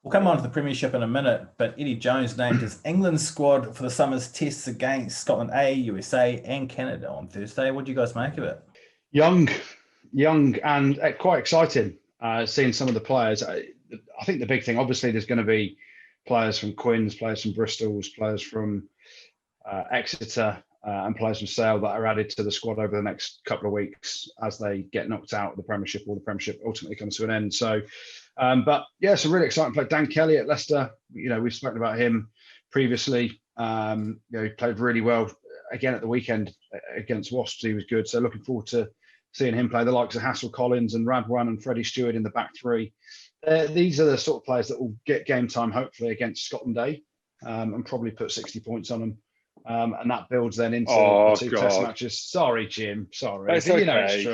We'll come on to the Premiership in a minute, but Eddie Jones named his England squad for the summer's tests against Scotland A, USA and Canada on Thursday. What do you guys make of it? Young, and quite exciting seeing some of the players. I think the big thing, obviously, there's going to be players from Quins, players from Bristol's, players from Exeter, and players from Sale that are added to the squad over the next couple of weeks as they get knocked out of the Premiership, or the Premiership ultimately comes to an end. So, but yeah, some really exciting play. Dan Kelly at Leicester, we've spoken about him previously. He played really well again at the weekend against Wasps. He was good. So looking forward to seeing him play. The likes of Hassel Collins and Radwan and Freddie Stewart in the back three. These are the sort of players that will get game time, hopefully, against Scotland A, and probably put 60 points on them. And that builds then into the two Test matches. Sorry, Jim. Sorry. It's okay.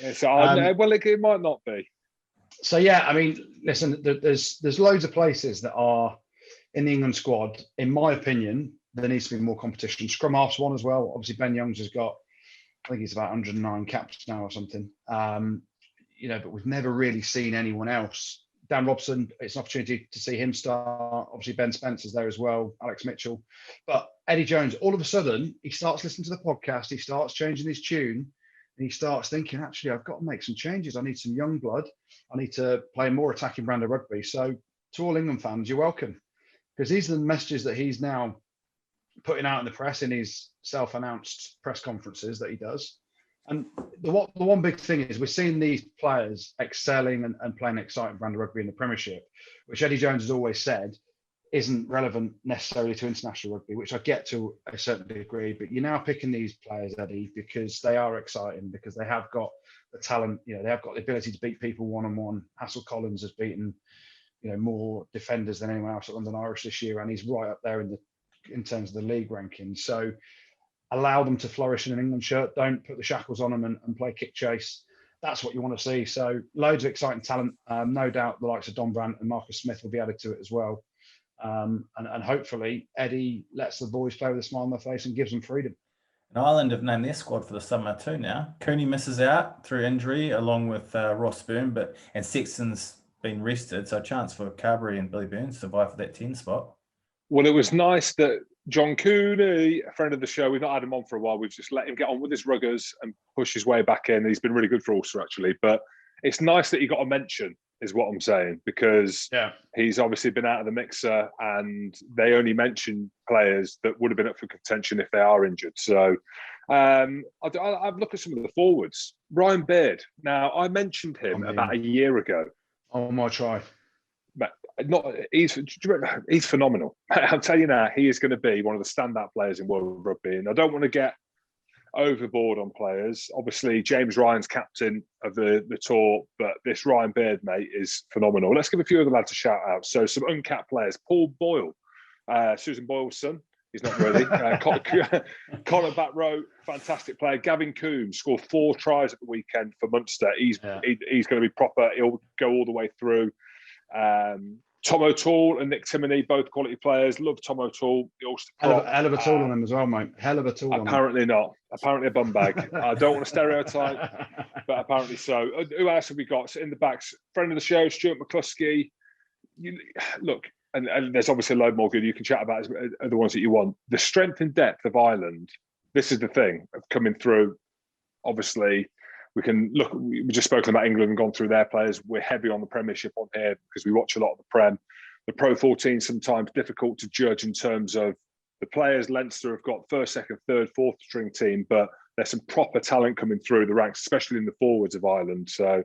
It's true. Well, it might not be. So, yeah, I mean, listen, there's loads of places that are in the England squad. In my opinion, there needs to be more competition. Scrum half's one as well. Obviously, Ben Youngs has got, I think he's about 109 caps now or something. But we've never really seen anyone else. Dan Robson, it's an opportunity to see him start. Obviously, Ben Spencer's there as well, Alex Mitchell. But Eddie Jones, all of a sudden, he starts listening to the podcast, he starts changing his tune, and he starts thinking, actually, I've got to make some changes. I need some young blood. I need to play a more attacking brand of rugby. So to all England fans, you're welcome. Because these are the messages that he's now putting out in the press in his self-announced press conferences that he does. And the one big thing is we're seeing these players excelling and playing an exciting brand of rugby in the Premiership, which Eddie Jones has always said isn't relevant necessarily to international rugby, which I get to a certain degree. But you're now picking these players, Eddie, because they are exciting, because they have got the talent, they have got the ability to beat people one-on-one. Hassel Collins has beaten, more defenders than anyone else at London Irish this year, and he's right up there in terms of the league rankings. So allow them to flourish in an England shirt. Don't put the shackles on them and play kick chase. That's what you want to see. So loads of exciting talent. No doubt the likes of Don Brandt and Marcus Smith will be added to it as well. And hopefully Eddie lets the boys play with a smile on their face and gives them freedom. And Ireland have named their squad for the summer too now. Cooney misses out through injury along with Ross Byrne, and Sexton's been rested. So a chance for Carberry and Billy Burns to vie for that 10 spot. Well, it was nice that John Cooney, a friend of the show, we've not had him on for a while. We've just let him get on with his ruggers and push his way back in. He's been really good for Ulster, actually. But it's nice that he got a mention, is what I'm saying, because he's obviously been out of the mixer and they only mention players that would have been up for contention if they are injured. So I've looked at some of the forwards. Ryan Beard. Now, I mentioned him about a year ago. Oh, my try. He's phenomenal. I'll tell you now, he is going to be one of the standout players in world rugby. And I don't want to get overboard on players. Obviously, James Ryan's captain of the tour, but this Ryan Beard, mate, is phenomenal. Let's give a few other lads a shout out. So some uncapped players. Paul Boyle, Susan Boyle's son. He's not really. Conor Batrow, fantastic player. Gavin Coombs scored 4 tries at the weekend for Munster. He's going to be proper. He'll go all the way through. Tom O'Toole and Nick Timoney, both quality players. Love Tom O'Toole, the Ulster prop. Hell of a tool on him as well, mate. Hell of a tool on him. Apparently not. Apparently a bum bag. I don't want to stereotype, but apparently so. Who else have we got? So in the backs, friend of the show, Stuart McCluskey. Look, and there's obviously a load more good you can chat about the ones that you want. The strength and depth of Ireland, this is the thing, of coming through. Obviously, we can look, we've just spoken about England and gone through their players. We're heavy on the Premiership on here because we watch a lot of the Prem. The Pro 14 sometimes difficult to judge in terms of the players. Leinster have got first, second, third, fourth string team, but there's some proper talent coming through the ranks, especially in the forwards of Ireland. So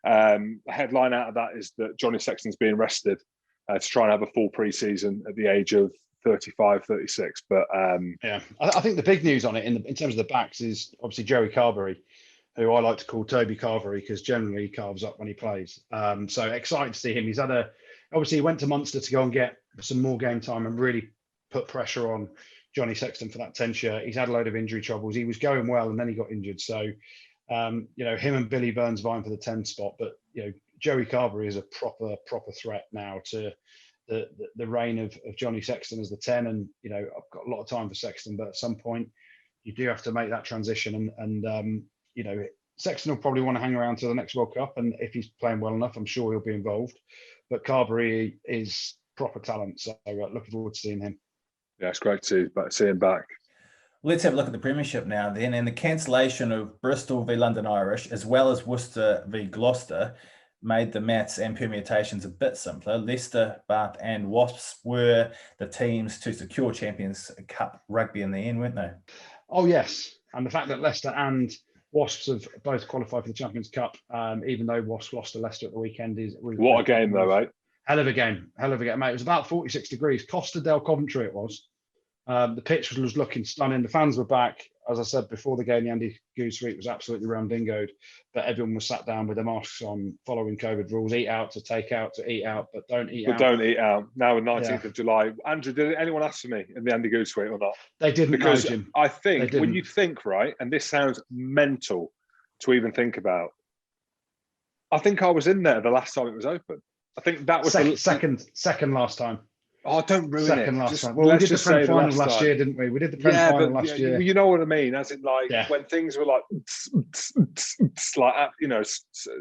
the headline out of that is that Johnny Sexton's being rested to try and have a full pre-season at the age of 35, 36. But I think the big news on it in terms of the backs is obviously Joey Carberry, who I like to call Toby Carvery because generally he carves up when he plays. So excited to see him. He's obviously he went to Munster to go and get some more game time and really put pressure on Johnny Sexton for that 10 shirt. He's had a load of injury troubles. He was going well and then he got injured. So, him and Billy Burns vying for the 10 spot. But, Joey Carvery is a proper threat now to the reign of Johnny Sexton as the 10. And, I've got a lot of time for Sexton, but at some point you do have to make that transition. And Sexton will probably want to hang around till the next World Cup, and if he's playing well enough, I'm sure he'll be involved. But Carberry is proper talent, so looking forward to seeing him. Yeah, it's great to see him back. Let's have a look at the Premiership now then. And the cancellation of Bristol v London Irish, as well as Worcester v Gloucester, made the maths and permutations a bit simpler. Leicester, Bath and Wasps were the teams to secure Champions Cup rugby in the end, weren't they? Oh, yes. And the fact that Leicester and Wasps have both qualified for the Champions Cup, even though Wasps lost to Leicester at the weekend. What a game, though, right? Hell of a game, mate. It was about 46 degrees. Costerdale, Coventry it was. The pitch was looking stunning. The fans were back. As I said before the game, the Andy Goode suite was absolutely ramdingoed, but everyone was sat down with their masks on, following COVID rules. Eat out to take out to eat out, but don't eat out. Don't eat out. Now, 19th of July. Andrew, did anyone ask for me in the Andy Goode suite or not? They didn't, because Jim. I think when you think, right, and this sounds mental to even think about, I think I was in there the last time it was open. I think that was second last time. Oh, don't ruin second it. last time. Well, we did the Prem final last year, didn't we? We did the Prem final last year. You know what I mean? As in, like, when things were like,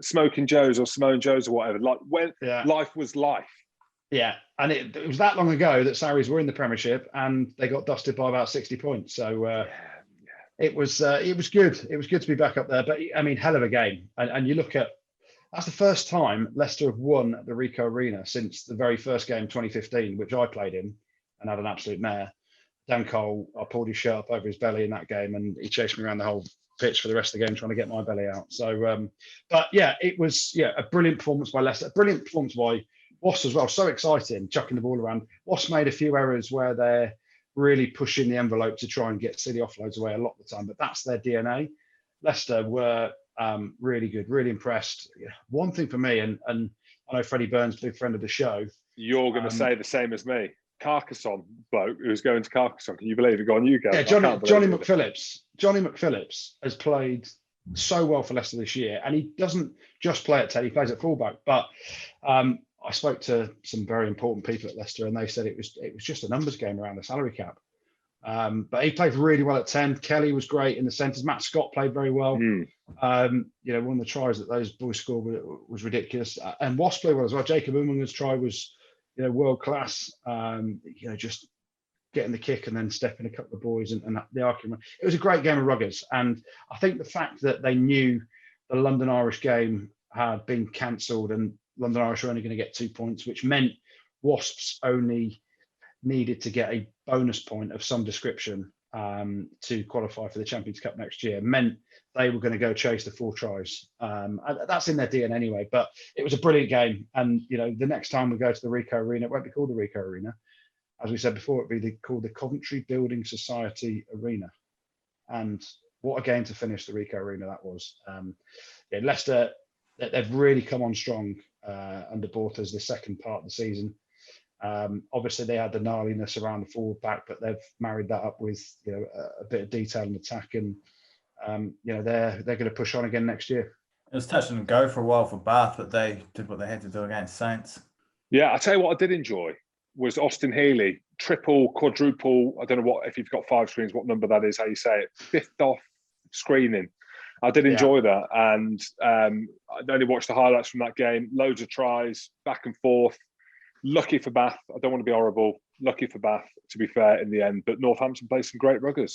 Smoking Joe's or Simone Joe's or whatever, like when life was life. Yeah, and it was that long ago that Sarries were in the Premiership and they got dusted by about 60 points. So it was good. It was good to be back up there. But I mean, hell of a game. And you look at, that's the first time Leicester have won at the Ricoh Arena since the very first game, 2015, which I played in and had an absolute mare. Dan Cole, I pulled his shirt up over his belly in that game and he chased me around the whole pitch for the rest of the game trying to get my belly out. So, but yeah, it was a brilliant performance by Leicester, a brilliant performance by Wasps as well. So exciting, chucking the ball around. Wasps made a few errors where they're really pushing the envelope to try and get silly offloads away a lot of the time, but that's their DNA. Leicester were really good, really impressed. One thing for me, and I know Freddie Burns, big friend of the show. You're going to say the same as me. Carcassonne bloke who's going to Carcassonne. Can you believe it? Go on, you go. Yeah, Johnny McPhillips. Johnny McPhillips has played so well for Leicester this year, and he doesn't just play at 10; he plays at fullback. But I spoke to some very important people at Leicester, and they said it was just a numbers game around the salary cap. But he played really well at 10. Kelly was great in the centres. Matt Scott played very well. One of the tries that those boys scored was ridiculous. And Wasp played well as well. Jacob Umunga's try was, world class. Just getting the kick and then stepping a couple of boys and the argument. It was a great game of ruggers. And I think the fact that they knew the London Irish game had been cancelled and London Irish were only going to get 2 points, which meant Wasps only needed to get a bonus point of some description to qualify for the Champions Cup next year, meant they were going to go chase the 4 tries. That's in their DNA anyway, but it was a brilliant game. And, the next time we go to the Ricoh Arena, it won't be called the Ricoh Arena. As we said before, it'd be called the Coventry Building Society Arena. And what a game to finish the Ricoh Arena that was. Leicester, they've really come on strong under Bortas the second part of the season. Obviously, they had the gnarliness around the forward back, but they've married that up with a bit of detail in attack, and they're going to push on again next year. It was touch and go for a while for Bath, but they did what they had to do against Saints. Yeah, I tell you what I did enjoy was Austin Healy, triple, quadruple. I don't know if you've got 5 screens, what number that is, how you say it, 5th off screening. I did enjoy that, and I only watched the highlights from that game. Loads of tries, back and forth. Lucky for Bath. I don't want to be horrible. Lucky for Bath, to be fair, in the end. But Northampton played some great ruggers.